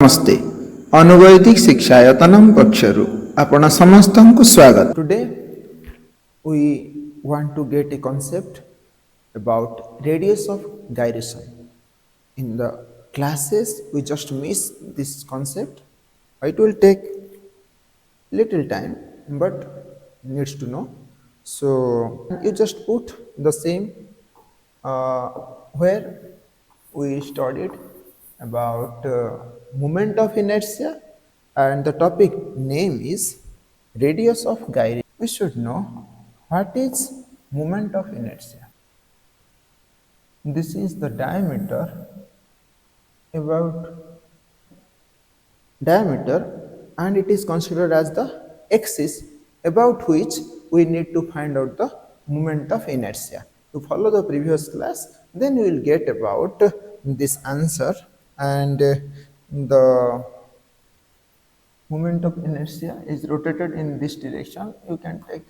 नमस्ते अनुवैदिक शिक्षायतनम पक्षरु आपण समस्तंकु स्वागत। Today we want to get a concept about radius of gyration. In the classes we just miss this concept. It will take little time but needs to know. So you just put the same where we studied about moment of inertia, and the topic name is radius of gyration. We should know what is moment of inertia. This is the diameter and it is considered as the axis about which we need to find out the moment of inertia. To follow the previous class, then we will get about this answer, and the moment of inertia is rotated in this direction. You can take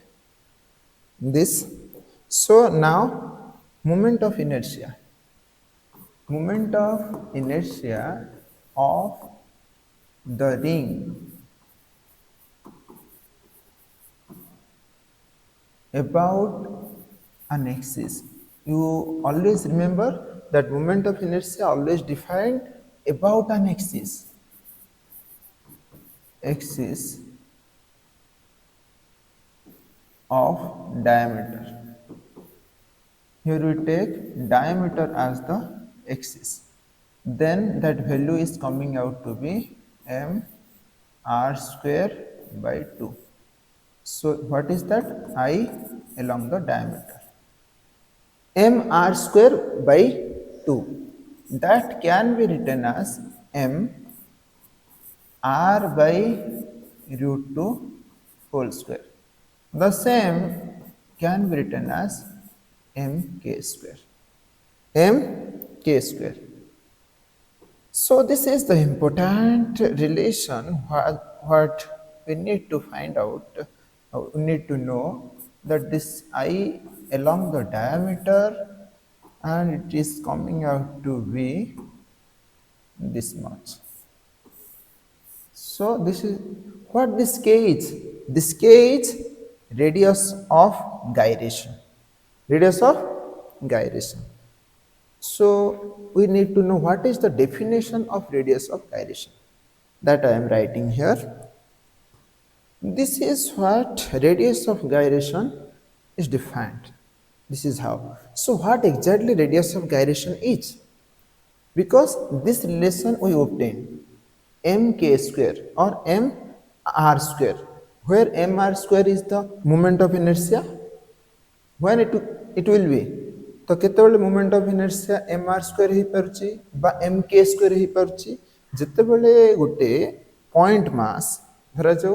this. So now moment of inertia of the ring about an axis. You always remember that moment of inertia always defined about an axis of diameter. Here we take diameter as the axis, then that value is coming out to be m r square by 2. So what is that? I along the diameter, m r square by 2, that can be written as m r by root 2 whole square. The same can be written as mk square. So this is the important relation what we need to find out. We need to know that this I along the diameter, and it is coming out to be this much. So this is what this K is. This K is radius of gyration. So we need to know what is the definition of radius of gyration. That I am writing here. This is what radius of gyration is defined. This is how. So what exactly radius of gyration is? Because this relation we obtain mk square or mr square, where mr square is the moment of inertia. When it will be, तो केतेबेले moment of inertia mr square ही परची बा mk square ही परची, जेतेबेले गोटे point mass धरा जो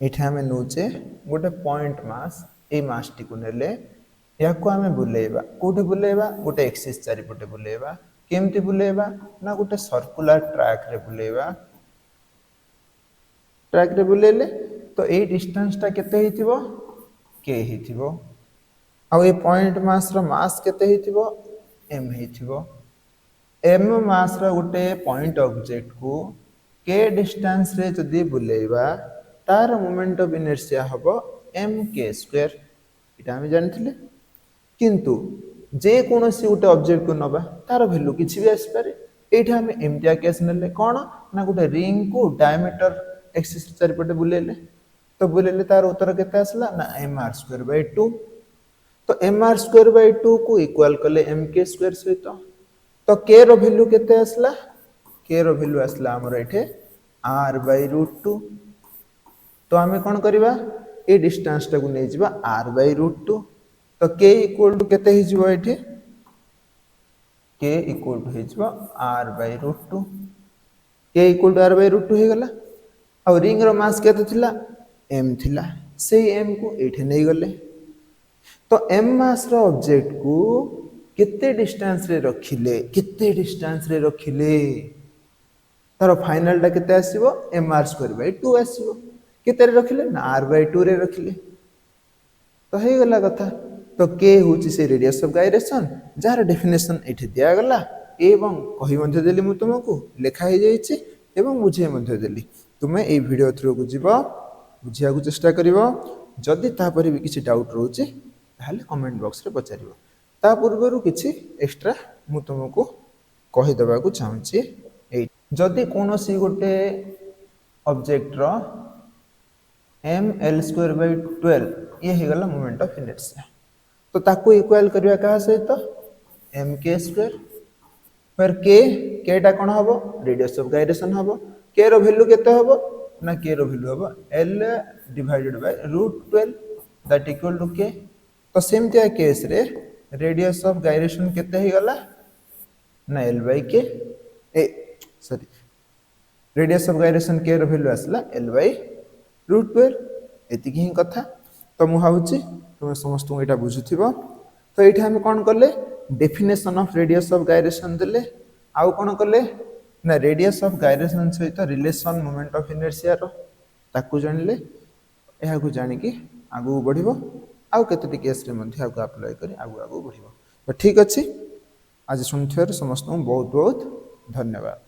एठे हमें नोचे गोटे पॉइंट मास, ए मास टी को नेले याको हमें बुलेबा, कोठे बुलेबा, गोटे एक्सिस चारिपटे बुलेबा, केमती बुलेबा ना गोटे सर्कुलर ट्रैक रे बुलेले तो ए डिस्टेंस टा केते हिथिबो k हिथिबो, आ ए पॉइंट मास रो मास केते हिथिबो m हिथिबो। m मास रो गोटे पॉइंट ऑब्जेक्ट को k डिस्टेंस रे जदी बुलेबा तार मोमेंट ऑफ इनर्शिया हबो mk स्क्वायर, इटा हम जानथिले। किंतु जे कोनोसी गोटे ऑब्जेक्ट को नबा तार वैल्यू किछि भी आसी पारे। एठा हम एमतिया केस नेले कोन ना गोटे रिंग को डायमीटर एक्सिस चारिपटे बुलेले, तो बुलेले तार उत्तर केते आसला ना mr स्क्वायर बाय 2। तो mr स्क्वायर बाय 2 को इक्वल कले mk स्क्वायर सहित, तो k रो वैल्यू केते आसला? k रो वैल्यू आसला हमर एठे r बाय रूट 2। तो हमें कोन करबा, ए डिस्टेंस टा को नै जिबा r बाय रूट 2, तो k इक्वल टू केते हि जिवो एठे? k इक्वल टू हि जिवो r by root 2। k equal to r by root 2 हे गला। आ रिंग रो मास केते थिला? m थिला, सेही m को एठे नै गले। तो m मास रो ऑब्जेक्ट को केते डिस्टेंस रे रखिले तार फाइनल टा केते आसीबो mr स्क्वायर बाय 2 आसीबो। केते रे रखिले ना r बाय 2 रे रखिले, तो हे गला कथा। तो k होची से radius of gyration jar definition एठी दिया गला। एवं कही मध्य देली मु तुमको लेखा हो जाइए एवं बुझे मध्य देली तुमे ये वीडियो थ्रू को जीव बुझिया को चेष्टा करिवो जदि तापर भी किसी डाउट रोचे ताहले कमेंट बॉक्स रे पचारिवो ता पूर्वरु किसी एक्स्ट्रा मु तुमको कहि देबा को चाहूची ए जदि कोनोसी गोटे ऑब्जेक्ट रो m l स्क्वायर बाय 12 ये हे गला मोमेंट ऑफ इनर्शिया तो ताको इक्वल करिया कहा सहित m k स्क्वायर पर k टा कोन हबो रेडियस ऑफ गायरेशन हबो k रो वैल्यू केते हबो ना k रो वैल्यू हबो l divided by √12 that equal to k तो सेमतिया केस रे रेडियस ऑफ गायरेशन केते हे गला ना l बाय k ए sorry radius of gyration k रो वैल्यू आसला l बाय √12 एति ही कथा तो मु हाउची तुम समस्त एटा बुझुथिबो तो एठी हम कोन करले definition of radius of gyration देले आउ कोन करले ना रेडियस ऑफ गायरेशन सहित रिलेशन मोमेंट ऑफ इनर्शिया रो ताकू जानले एहा को जानि कि आगु बढ़िबो आउ केते केस रे मध्ये आगु अप्लाई करी आगु बढ़िबो तो ठीक अछि आज सुनथियर समस्त बहुत बहुत धन्यवाद।